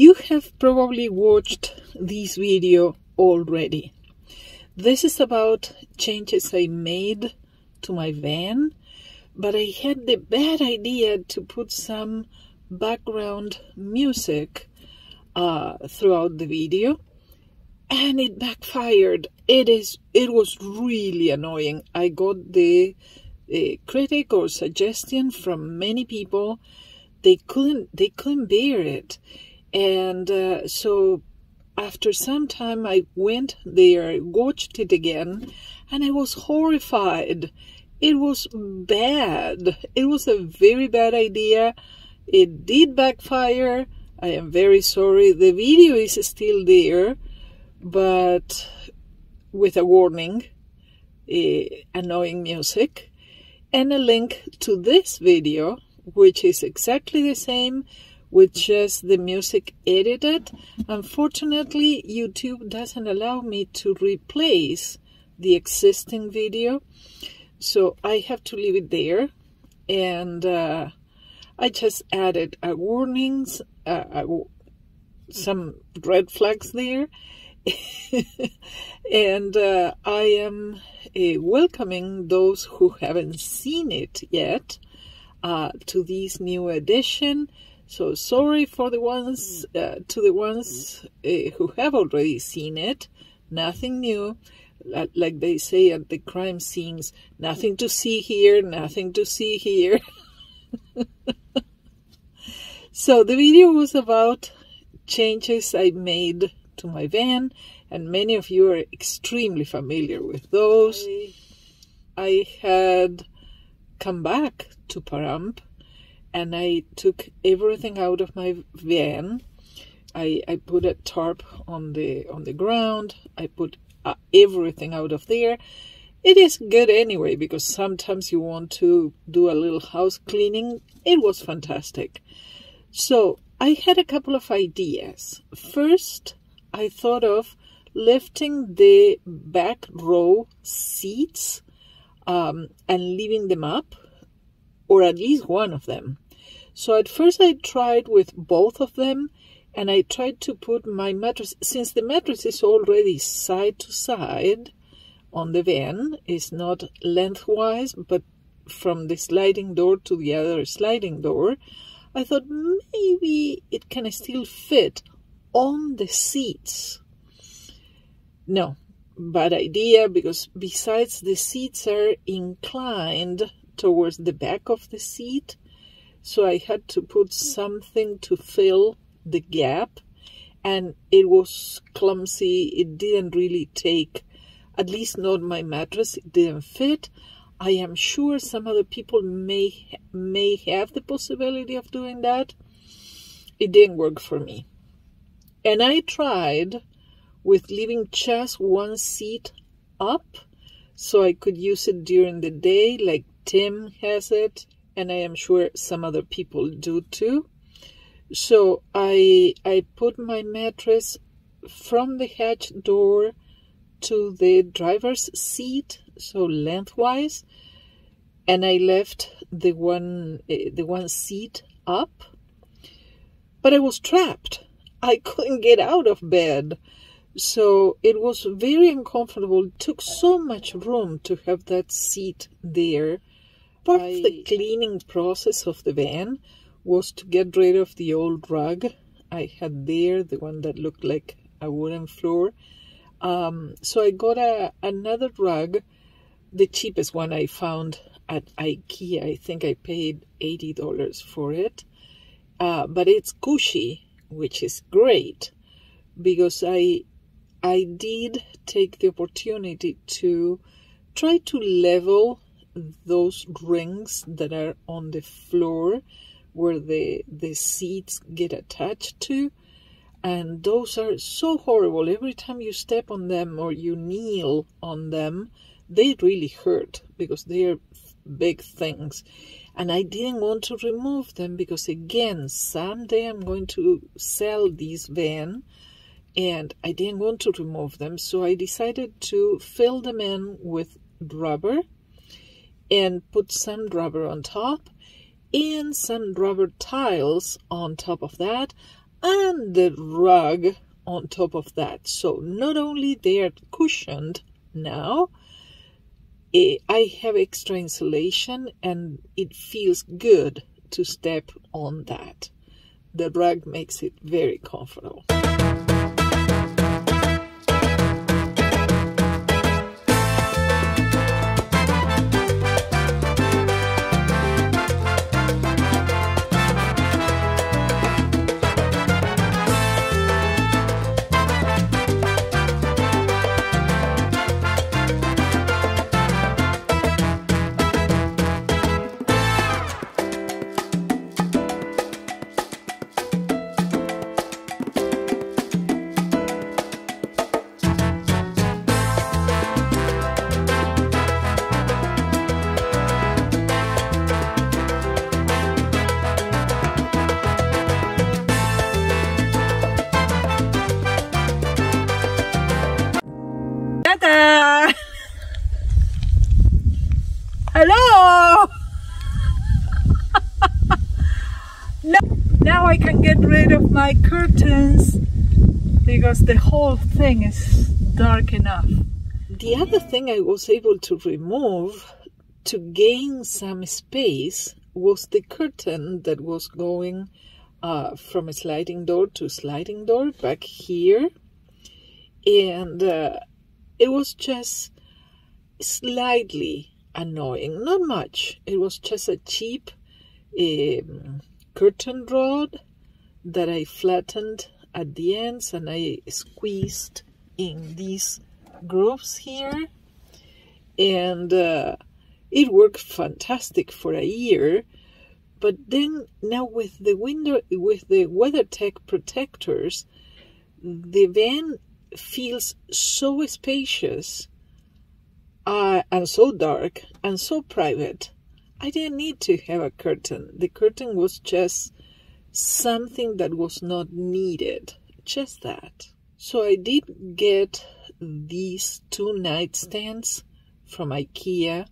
You have probably watched this video already. This is about changes I made to my van, but I had the bad idea to put some background music throughout the video, and it backfired. It was really annoying. I got the critic or suggestion from many people. They couldn't bear it, and so after some time I went there, watched it again, and I was horrified. It was bad. It was a very bad idea. It did backfire. I am very sorry. The video is still there, but with a warning, annoying music, and a link to this video, which is exactly the same with just the music edited. Unfortunately, YouTube doesn't allow me to replace the existing video, so I have to leave it there. And I just added a warnings, some red flags there. And I am welcoming those who haven't seen it yet to this new edition. So sorry for the ones who have already seen it. Nothing new, like they say at the crime scenes. Nothing to see here. Nothing to see here. So the video was about changes I made to my van, and many of you are extremely familiar with those. I had come back to Pahrump, and I took everything out of my van. I put a tarp on the ground. I put everything out of there. It is good anyway, because sometimes you want to do a little house cleaning. It was fantastic. So I had a couple of ideas. First, I thought of lifting the back row seats and leaving them up, or at least one of them. So at first I tried with both of them, and I tried to put my mattress, since the mattress is already side to side on the van, it's not lengthwise, but from the sliding door to the other sliding door, I thought maybe it can still fit on the seats. No, bad idea, because besides the seats are inclined towards the back of the seat, so I had to put something to fill the gap, and it was clumsy. It didn't really take, at least not my mattress, it didn't fit. I am sure some other people may have the possibility of doing that. It didn't work for me. And I tried with leaving just one seat up, so I could use it during the day, like Tim has it, and I am sure some other people do too. So I put my mattress from the hatch door to the driver's seat, so lengthwise, and I left the one seat up, but I was trapped. I couldn't get out of bed, so it was very uncomfortable. It took so much room to have that seat there. Part of the cleaning process of the van was to get rid of the old rug I had there, the one that looked like a wooden floor. So I got another rug, the cheapest one I found at IKEA. I think I paid $80 for it. But it's cushy, which is great, because I did take the opportunity to try to level those rings that are on the floor where the seats get attached to, and those are so horrible. Every time you step on them or you kneel on them, they really hurt because they are big things, and I didn't want to remove them because, again, someday I'm going to sell this van, and I didn't want to remove them. So I decided to fill them in with rubber and put some rubber on top and some rubber tiles on top of that. and the rug on top of that. So not only they are cushioned now, I have extra insulation and it feels good to step on that. The rug makes it very comfortable. Hello! Now I can get rid of my curtains because the whole thing is dark enough. The other thing I was able to remove to gain some space was the curtain that was going from a sliding door to sliding door back here. And it was just slightly annoying, not much. It was just a cheap curtain rod that I flattened at the ends and I squeezed in these grooves here, and it worked fantastic for a year. But then now with the WeatherTech protectors, the van feels so spacious and so dark and so private. I didn't need to have a curtain. The curtain was just something that was not needed, just that. So I did get these two nightstands from IKEA.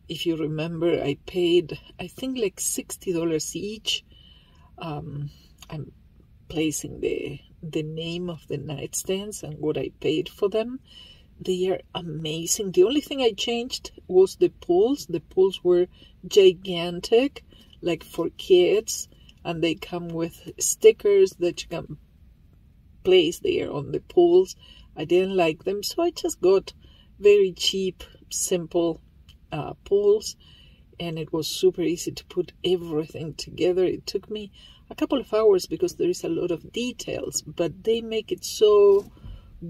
If you remember, I paid, I think, like $60 each. I'm placing the name of the nightstands and what I paid for them. They are amazing. The only thing I changed was the poles. The poles were gigantic, like for kids, and they come with stickers that you can place there on the poles. I didn't like them, so I just got very cheap, simple poles, and it was super easy to put everything together. It took me a couple of hours because there is a lot of details, but they make it so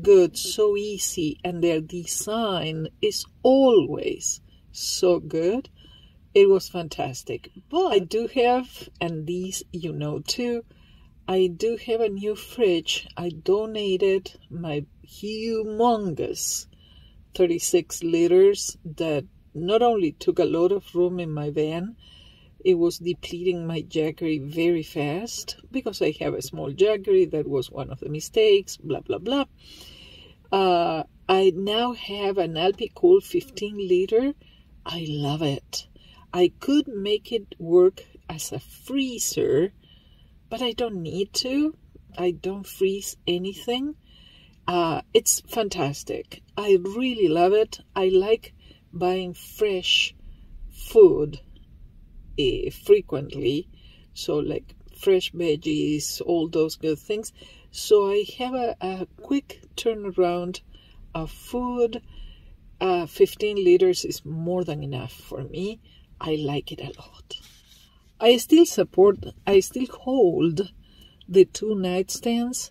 good, so easy, and their design is always so good. It was fantastic. But I do have, and these you know too, I do have a new fridge. I donated my humongous 36 liters that not only took a lot of room in my van, it was depleting my Jaggery very fast because I have a small Jaggery. That was one of the mistakes, blah, blah, blah. I now have an Alpicool 15 liter. I love it. I could make it work as a freezer, but I don't need to. I don't freeze anything. It's fantastic. I really love it. I like buying fresh food frequently, so like fresh veggies, all those good things. So I have a quick turnaround of food. 15 liters is more than enough for me. I like it a lot. I still hold the two nightstands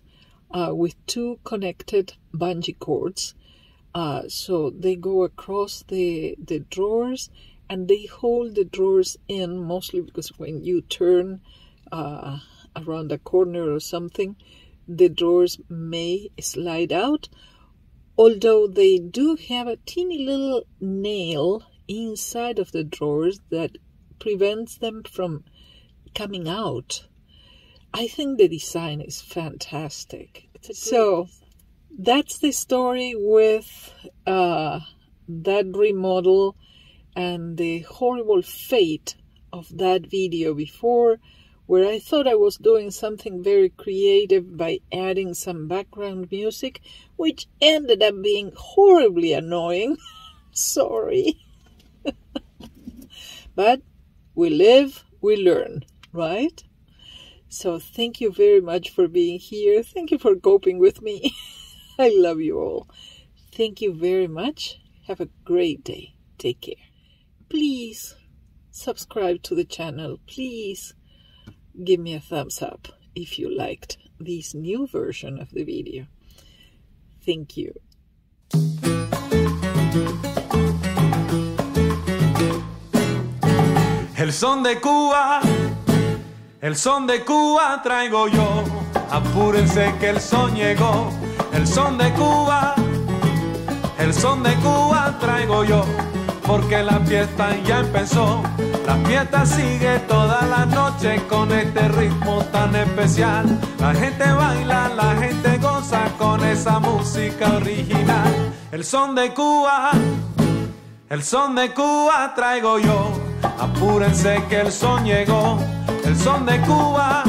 with two connected bungee cords. So they go across the drawers, and they hold the drawers in, mostly because when you turn around a corner or something, the drawers may slide out, although they do have a teeny little nail inside of the drawers that prevents them from coming out. I think the design is fantastic. So that's the story with that remodel and the horrible fate of that video before, where I thought I was doing something very creative by adding some background music, which ended up being horribly annoying. Sorry. But we live, we learn, right? So thank you very much for being here. Thank you for coping with me. I love you all. Thank you very much. Have a great day. Take care. Please subscribe to the channel. Please give me a thumbs up if you liked this new version of the video. Thank you. El son de Cuba, el son de Cuba traigo yo. Apúrense que el son llegó. El son de Cuba, el son de Cuba traigo yo. Porque la fiesta ya empezó. La fiesta sigue toda la noche con este ritmo tan especial. La gente baila, la gente goza con esa música original. El son de Cuba, el son de Cuba traigo yo. Apúrense que el son llegó. El son de Cuba,